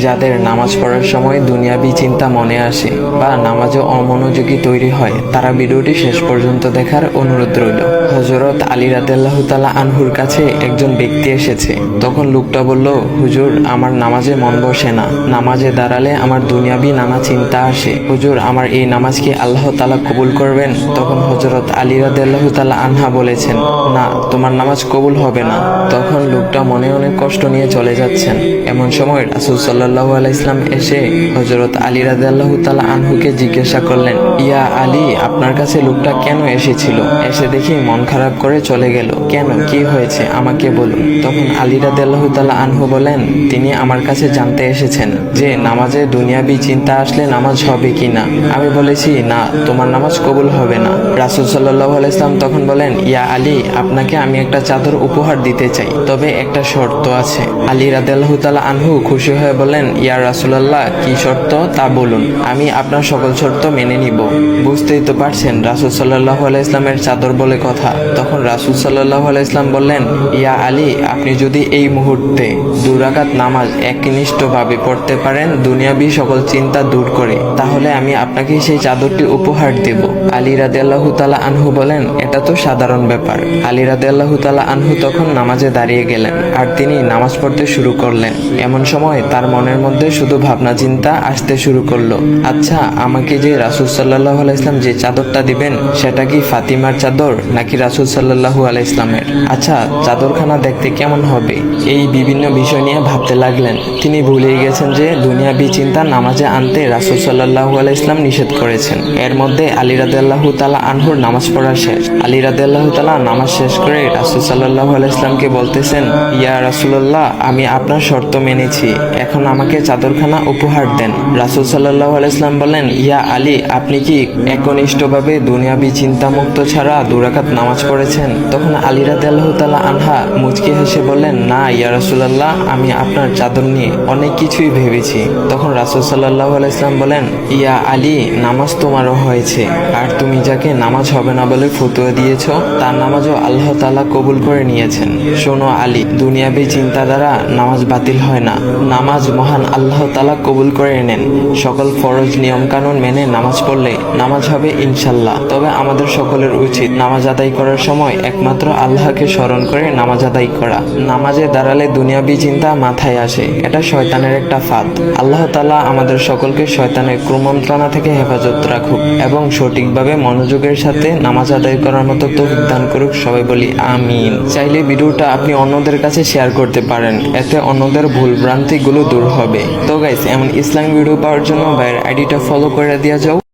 যাদের নামাজ পড়ার সময় দুনিয়াবি চিন্তা মনে আসে বা নামাজে অমনোযোগী তৈরি হয়, তারা ভিডিওটি শেষ পর্যন্ত দেখার অনুরোধ রইল। হযরত আলী রাদিয়াল্লাহু তাআলা আনহুর কাছে একজন ব্যক্তি এসেছে। তখন লোকটা বলল, হুজুর, আমার নামাজে মন বসে না। নামাজে দাঁড়ালে আমার দুনিয়াবি নানা চিন্তা আসে। হুজুর, আমার এই নামাজ কি আল্লাহ তাআলা কবুল করবেন? তখন হযরত আলী রাদিয়াল্লাহু তাআলা আনহা বলেছেন, না, তোমার নামাজ কবুল হবে না। তখন লোকটা মনে অনেক কষ্ট নিয়ে চলে যাচ্ছেন। এমন সময় রাসূল সাল্লাল্লাহু আলাইহি ওয়াসাল্লাম এসে হযরত আলী রাদিয়াল্লাহু তাআলা আনহুকে জিজ্ঞাসা করলেন, ইয়া আলী, আপনার কাছে লোকটা কেন এসেছিল? এসে দেখি মন খারাপ করে চলে গেল। কেন, কি হয়েছে আমাকে বলুন। তখন আলী রাদিয়াল্লাহু তাআলা আনহু বলেন, তিনি আমার কাছে জানতে এসেছেন যে নামাজে দুনিয়াবি চিন্তা আসলে নামাজ হবে কিনা। আমি বলেছি, না, তোমার নামাজ কবুল হবে না। রাসূল সাল্লাল্লাহু আলাইহি ওয়াসাল্লাম তখন বলেন, ইয়া আলী, আপনাকে আমি একটা চাদর উপহার দিতে চাই, তবে একটা শর্ত আছে। আলী রাদিয়াল্লাহু তাআলা আনহু খুশি হয়ে বলেন, ইয়া রাসূলুল্লাহ, কি শর্ত তা বলুন, আমি আপনার সকল শর্ত মেনে নিব। বুঝতেই তো পারছেন রাসূল সাল্লাল্লাহু আলাইহি ওয়াসাল্লামের চাদর বলে কথা। তখন রাসূল সাল্লাল্লাহু আলাইহি ওয়াসাল্লাম বললেন, ইয়া আলী, আপনি যদি এই মুহূর্তে 2 রাকাত নামাজ একনিষ্ঠভাবে পড়তে পারেন দুনিয়াবি সকল চিন্তা দূর করে, তাহলে আমি আপনাকে সেই চাদরটি উপহার দেব। আলী রাদিয়াল্লাহু তাআলা আনহু বলেন, এটা তো সাধারণ ব্যাপার। আলী রাদিয়াল্লাহু তাআলা আনহু তখন নামাজে দাঁড়িয়ে গেলেন আর তিনি নামাজ পড়তে শুরু করলেন। এমন সময় তার মনের মধ্যে শুধু ভাবনা চিন্তা আসতে শুরু করলো, আচ্ছা, আমাকে যে রাসূল সাল্লাল্লাহু আলাইহি ওয়াসাল্লাম যে চাদরটা দিবেন, সেটা কি ফাতিমার চাদর নাকি রাসূল সাল্লাল্লাহু আলাইহি ওয়াসাল্লামের? আচ্ছা, চাদরখানা দেখতে কেমন হবে? এই বিভিন্ন বিষয় নিয়ে ভাবতে লাগলেন। তিনি ভুলেই গেছেন যে দুনিয়াবি চিন্তা নামাজে আনতে রাসূল সাল্লাল্লাহু আলাইহি ওয়াসাল্লাম নিষেধ করেছেন। এর মধ্যে আলী রাদিয়াল্লাহু তাআলা আনহুর নামাজ পড়া শেষ। আলী রাদিয়াল্লাহু তাআলা নামাজ শেষ করে রাসূল সাল্লাল্লাহু আলাইহি ওয়াসাল্লামকে বলতেছেন, ইয়া রাসূলুল্লাহ, আমি আপনার শর্ত মেনেছি, এখন আমাকে চাদরখানা উপহার দেন। রাসূল সাল্লাল্লাহু আলাইহি ওয়াসাল্লাম বলেন, ইয়া আলী, আপনি কি একনিষ্ঠভাবে দুনিয়াবি চিন্তা মুক্ত ছাড়া 2 রাকাত নামাজ পড়েছেন? তখন আলী রাদিয়াল্লাহু তাআলা আনহা মুচকি হেসে বললেন, না ইয়া রাসূলুল্লাহ, আমি আপনার চাদর নিয়ে অনেক কিছুই ভেবেছি। তখন রাসূল সাল্লাল্লাহু আলাইহি ওয়াসাল্লাম বলেন, ইয়া আলী, নামাজ তোমারও হয়েছে, আর তুমি যাকে নামাজ হবে না বলে ফতোয়া দিয়েছো, তার নামাজও আল্লাহ তাআলা কবুল করে নিয়েছেন। শোনো আলী, দুনিয়াবি চিন্তা দ্বারা নামাজ বাতিল হয় না, নামাজ মহান আল্লাহ তাআলা কবুল করে নেন। সকল ফরজ নিয়ম কানুন মেনে নামাজ পড়লে নামাজ হবে ইনশাল্লাহ। তবে আমাদের সকলের উচিত নামাজ আদায় করার সময় একমাত্র আল্লাহকে স্মরণ করে নামাজ আদায় করা। নামাজে দাঁড়ালে দুনিয়াবি চিন্তা মাথায় আসে, এটা শয়তানের একটা ফাঁদ। আল্লাহ তাআলা আমাদের সকলকে শয়তানের কুমন্ত্রণা থেকে হেফাজত রাখুক এবং সঠিকভাবে মনোযোগের সাথে নামাজ আদায় করার মতো তৌফিক দান করুক। সবাই বলি আমিন। চাইলে ভিডিওটা আপনি অন্যদের কাছে শেয়ার করতে পারেন, এতে অন্যদের ভুল ভ্রান্তিগুলো দূর হবে। তো গাইস, এমন ইসলামিক ভিডিও পাওয়ার জন্য ভাইয়ের আইডিটা ফলো করে দেওয়া যাও।